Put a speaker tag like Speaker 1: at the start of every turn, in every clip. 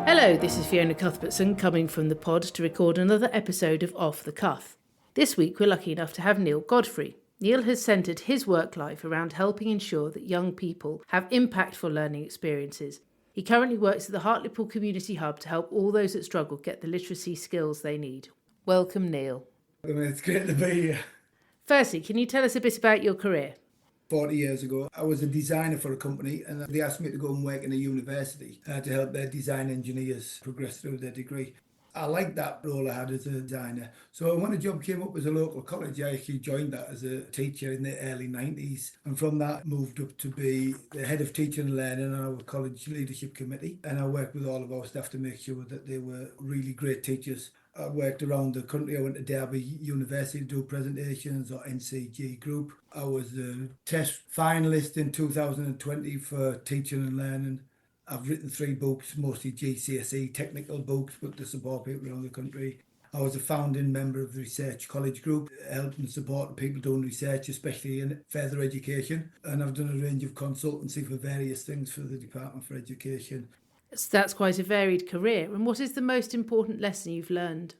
Speaker 1: Hello, this is Fiona Cuthbertson coming from the pod to record another episode of Off the Cuth. This week we're lucky enough to have Neil Godfrey. Neil has centred his work life around helping ensure that young people have impactful learning experiences. He currently works at the Hartlepool Community Hub to help all those that struggle get the literacy skills they need. Welcome, Neil.
Speaker 2: It's great to be here.
Speaker 1: Firstly, can you tell us a bit about your career?
Speaker 2: 40 years ago, I was a designer for a company and they asked me to go and work in a university to help their design engineers progress through their degree. I liked that role I had as a designer. So when a job came up as a local college, I actually joined that as a teacher in the early 90s. And from that, moved up to be the head of teaching and learning on our college leadership committee. And I worked with all of our staff to make sure that they were really great teachers. I worked around the country. I went to Derby University to do presentations or NCG group. I was a test finalist in 2020 for teaching and learning. I've written 3 books, mostly GCSE technical books, but to support people around the country. I was a founding member of the Research College Group, helping support people doing research, especially in further education. And I've done a range of consultancy for various things for the Department for Education.
Speaker 1: So that's quite a varied career. And what is the most important lesson you've learned?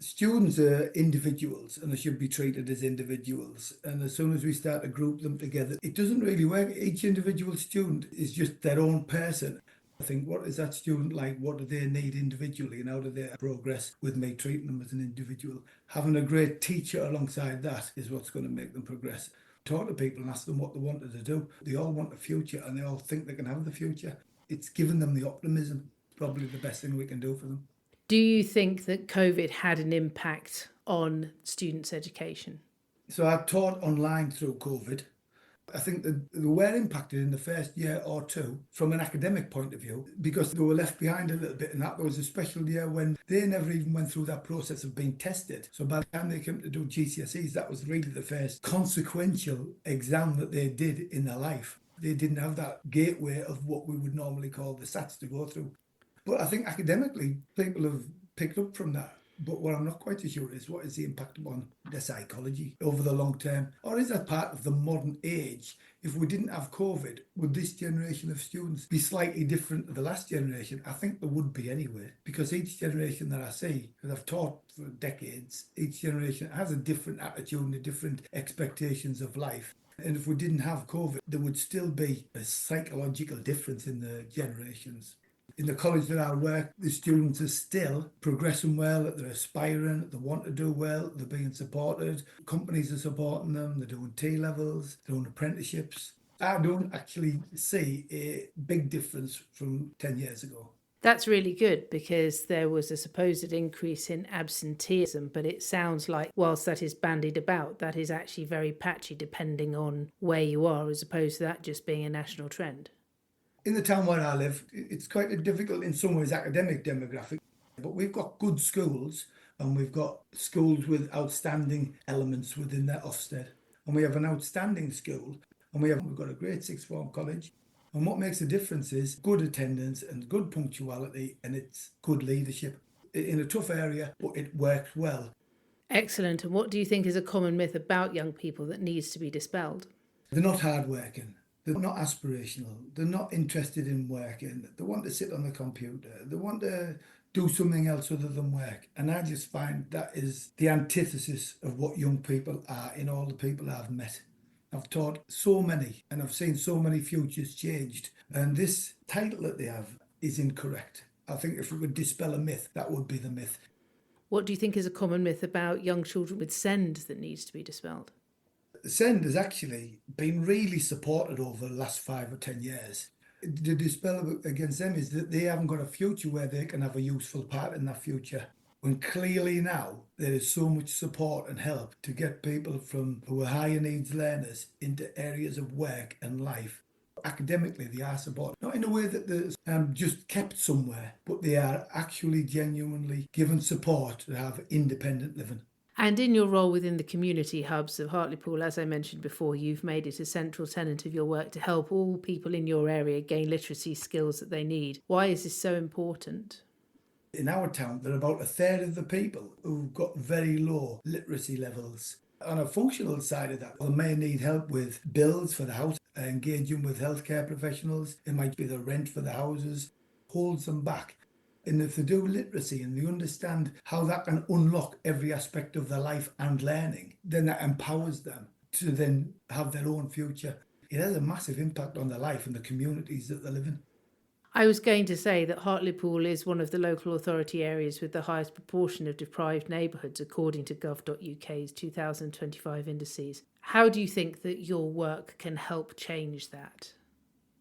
Speaker 2: Students are individuals and they should be treated as individuals. And as soon as we start to group them together, it doesn't really work. Each individual student is just their own person. I think, what is that student like? What do they need individually? And how do they progress with me treating them as an individual? Having a great teacher alongside that is what's going to make them progress. Talk to people and ask them what they wanted to do. They all want a future and they all think they can have the future. It's giving them the optimism, probably the best thing we can do for them.
Speaker 1: Do you think that COVID had an impact on students' education?
Speaker 2: So I taught online through COVID. I think that they were impacted in the first year or two from an academic point of view because they were left behind a little bit, and that was a special year when they never even went through that process of being tested. So by the time they came to do GCSEs, that was really the first consequential exam that they did in their life. They didn't have that gateway of what we would normally call the SATs to go through. But I think academically, people have picked up from that. But what I'm not quite so sure is what is the impact on their psychology over the long term? Or is that part of the modern age? If we didn't have COVID, would this generation of students be slightly different to the last generation? I think there would be anyway, because each generation that I see, and I've taught for decades, each generation has a different attitude and different expectations of life. And if we didn't have COVID, there would still be a psychological difference in the generations. In the college that I work, the students are still progressing well, they're aspiring, they want to do well, they're being supported. Companies are supporting them, they're doing T-levels, they're doing apprenticeships. I don't actually see a big difference from 10 years ago.
Speaker 1: That's really good because there was a supposed increase in absenteeism, but it sounds like whilst that is bandied about, that is actually very patchy depending on where you are, as opposed to that just being a national trend.
Speaker 2: In the town where I live, it's quite a difficult, in some ways, academic demographic. But we've got good schools and we've got schools with outstanding elements within their Ofsted. And we have an outstanding school and we've got a great sixth form college. And what makes a difference is good attendance and good punctuality, and it's good leadership in a tough area, but it works well.
Speaker 1: Excellent. And what do you think is a common myth about young people that needs to be dispelled?
Speaker 2: They're not hardworking. They're not aspirational. They're not interested in working. They want to sit on the computer. They want to do something else other than work. And I just find that is the antithesis of what young people are in all the people I've met. I've taught so many and I've seen so many futures changed. And this title that they have is incorrect. I think if we could dispel a myth, that would be the myth.
Speaker 1: What do you think is a common myth about young children with SEND that needs to be dispelled?
Speaker 2: SEND has actually been really supported over the last 5 or 10 years. The dispel against them is that they haven't got a future where they can have a useful part in that future. When clearly now there is so much support and help to get people who are higher needs learners into areas of work and life. Academically, they are supported, not in a way that they're just kept somewhere, but they are actually genuinely given support to have independent living.
Speaker 1: And in your role within the community hubs of Hartlepool, as I mentioned before, you've made it a central tenet of your work to help all people in your area gain literacy skills that they need. Why is this so important?
Speaker 2: In our town, there are about a third of the people who've got very low literacy levels. On a functional side of that, they may need help with bills for the house, engaging with healthcare professionals. It might be the rent for the houses, holds them back. And if they do literacy and they understand how that can unlock every aspect of their life and learning, then that empowers them to then have their own future. It has a massive impact on their life and the communities that they live in.
Speaker 1: I was going to say that Hartlepool is one of the local authority areas with the highest proportion of deprived neighbourhoods, according to gov.uk's 2025 indices. How do you think that your work can help change that?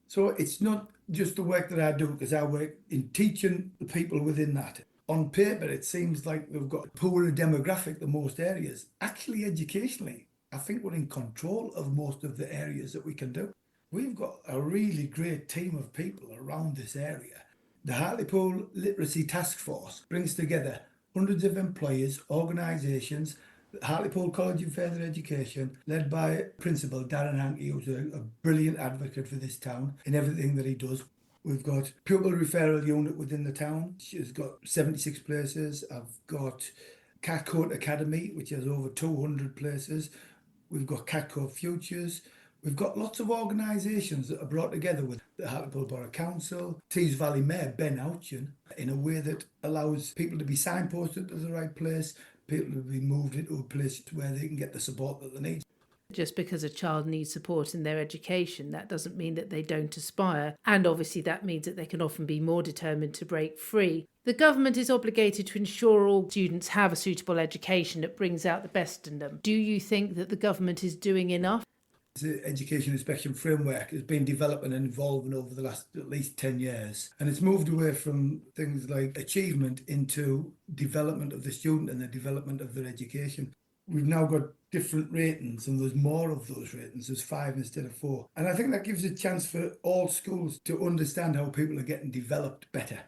Speaker 2: So it's not just the work that I do, because I work in teaching the people within that. On paper, it seems like we've got a poorer demographic than most areas. Actually, educationally, I think we're in control of most of the areas that we can do. We've got a really great team of people around this area. The Hartlepool Literacy Task Force brings together hundreds of employers, organisations, Hartlepool College of Further Education, led by Principal Darren Hankey, who's a brilliant advocate for this town in everything that he does. We've got pupil referral unit within the town. She's got 76 places. I've got Catcoat Academy, which has over 200 places. We've got Catcoat Futures. We've got lots of organisations that are brought together with the Hartlepool Borough Council, Tees Valley Mayor Ben Ouchin, in a way that allows people to be signposted to the right place, people to be moved into a place where they can get the support that they need.
Speaker 1: Just because a child needs support in their education, that doesn't mean that they don't aspire. And obviously that means that they can often be more determined to break free. The government is obligated to ensure all students have a suitable education that brings out the best in them. Do you think that the government is doing enough?
Speaker 2: The education inspection framework has been developing and evolving over the last at least 10 years. And it's moved away from things like achievement into development of the student and the development of their education. We've now got different ratings, and there's more of those ratings. There's 5 instead of 4. And I think that gives a chance for all schools to understand how people are getting developed better.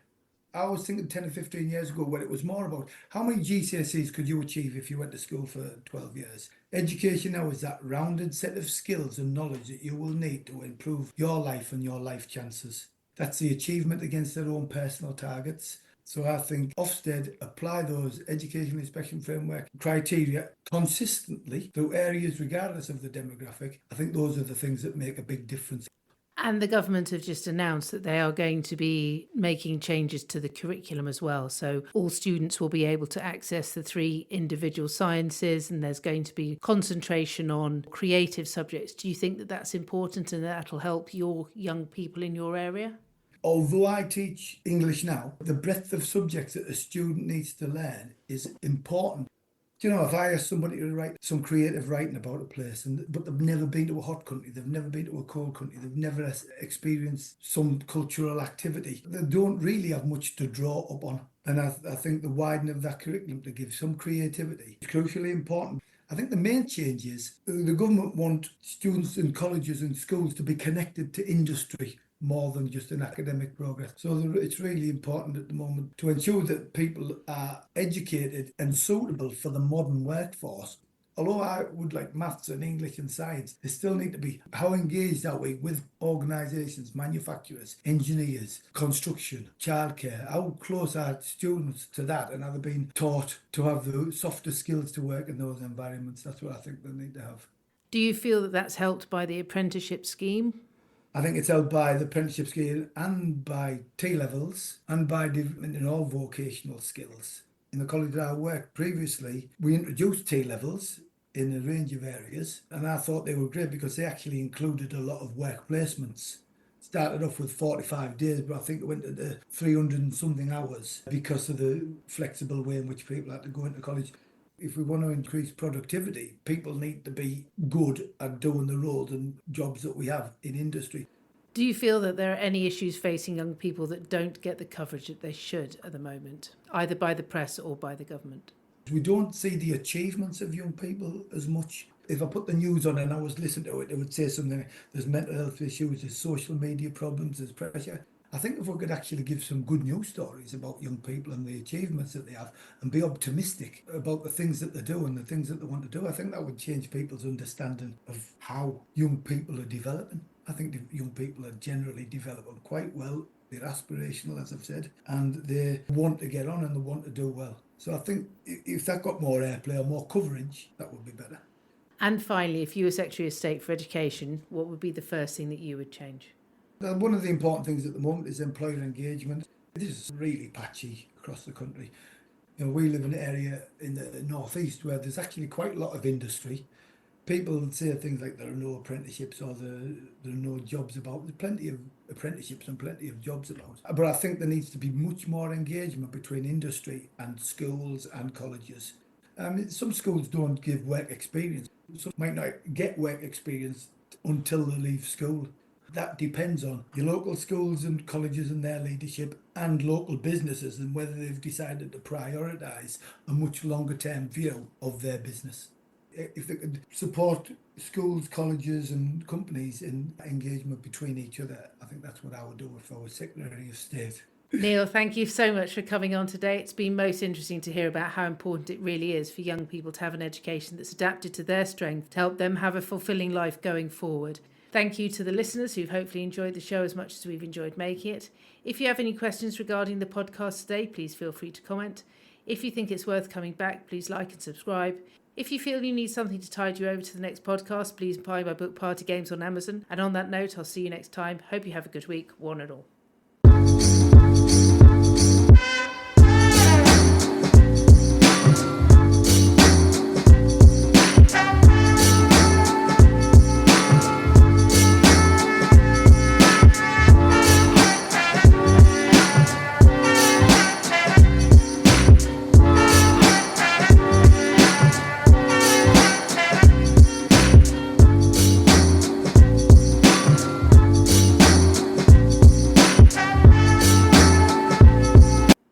Speaker 2: I was thinking 10 or 15 years ago when it was more about how many GCSEs could you achieve if you went to school for 12 years. Education now is that rounded set of skills and knowledge that you will need to improve your life and your life chances. That's the achievement against their own personal targets. So I think Ofsted apply those education inspection framework criteria consistently through areas regardless of the demographic. I think those are the things that make a big difference.
Speaker 1: And the government have just announced that they are going to be making changes to the curriculum as well. So all students will be able to access the 3 individual sciences, and there's going to be concentration on creative subjects. Do you think that that's important and that'll help your young people in your area?
Speaker 2: Although I teach English now, the breadth of subjects that a student needs to learn is important. Do you know, if I ask somebody to write some creative writing about a place, but they've never been to a hot country, they've never been to a cold country, they've never experienced some cultural activity, they don't really have much to draw up on. And I think the widening of that curriculum to give some creativity is crucially important. I think the main change is the government want students in colleges and schools to be connected to industry more than just an academic progress. So it's really important at the moment to ensure that people are educated and suitable for the modern workforce. Although I would like maths and English and science, they still need to be, how engaged are we with organisations, manufacturers, engineers, construction, childcare? How close are students to that, and are they being taught to have the softer skills to work in those environments? That's what I think they need to have.
Speaker 1: Do you feel that that's helped by the apprenticeship scheme?
Speaker 2: I think it's held by the apprenticeship scheme and by T-levels and by development in all vocational skills. In the college that I worked previously, we introduced T-levels in a range of areas, and I thought they were great because they actually included a lot of work placements. Started off with 45 days, but I think it went to 300 and something hours because of the flexible way in which people had to go into college. If we want to increase productivity, people need to be good at doing the roles and jobs that we have in industry.
Speaker 1: Do you feel that there are any issues facing young people that don't get the coverage that they should at the moment, either by the press or by the government?
Speaker 2: We don't see the achievements of young people as much. If I put the news on and I was listening to it, it would say something like, there's mental health issues, there's social media problems, there's pressure. I think if we could actually give some good news stories about young people and the achievements that they have and be optimistic about the things that they do and the things that they want to do, I think that would change people's understanding of how young people are developing. I think young people are generally developing quite well. They're aspirational, as I've said, and they want to get on and they want to do well. So I think if that got more airplay or more coverage, that would be better.
Speaker 1: And finally, if you were Secretary of State for Education, what would be the first thing that you would change?
Speaker 2: One of the important things at the moment is employer engagement. This is really patchy across the country. We live in an area in the northeast where there's actually quite a lot of industry. People say things like there are no apprenticeships or there are no jobs about. There's plenty of apprenticeships and plenty of jobs about. But I think there needs to be much more engagement between industry and schools and colleges. Some schools don't give work experience. Some might not get work experience until they leave school. That depends on your local schools and colleges and their leadership and local businesses and whether they've decided to prioritise a much longer term view of their business. If they could support schools, colleges and companies in engagement between each other, I think that's what I would do if I was Secretary of State.
Speaker 1: Neil, thank you so much for coming on today. It's been most interesting to hear about how important it really is for young people to have an education that's adapted to their strength to help them have a fulfilling life going forward. Thank you to the listeners who've hopefully enjoyed the show as much as we've enjoyed making it. If you have any questions regarding the podcast today, please feel free to comment. If you think it's worth coming back, please like and subscribe. If you feel you need something to tide you over to the next podcast, please buy my book Party Games on Amazon. And on that note, I'll see you next time. Hope you have a good week, one and all.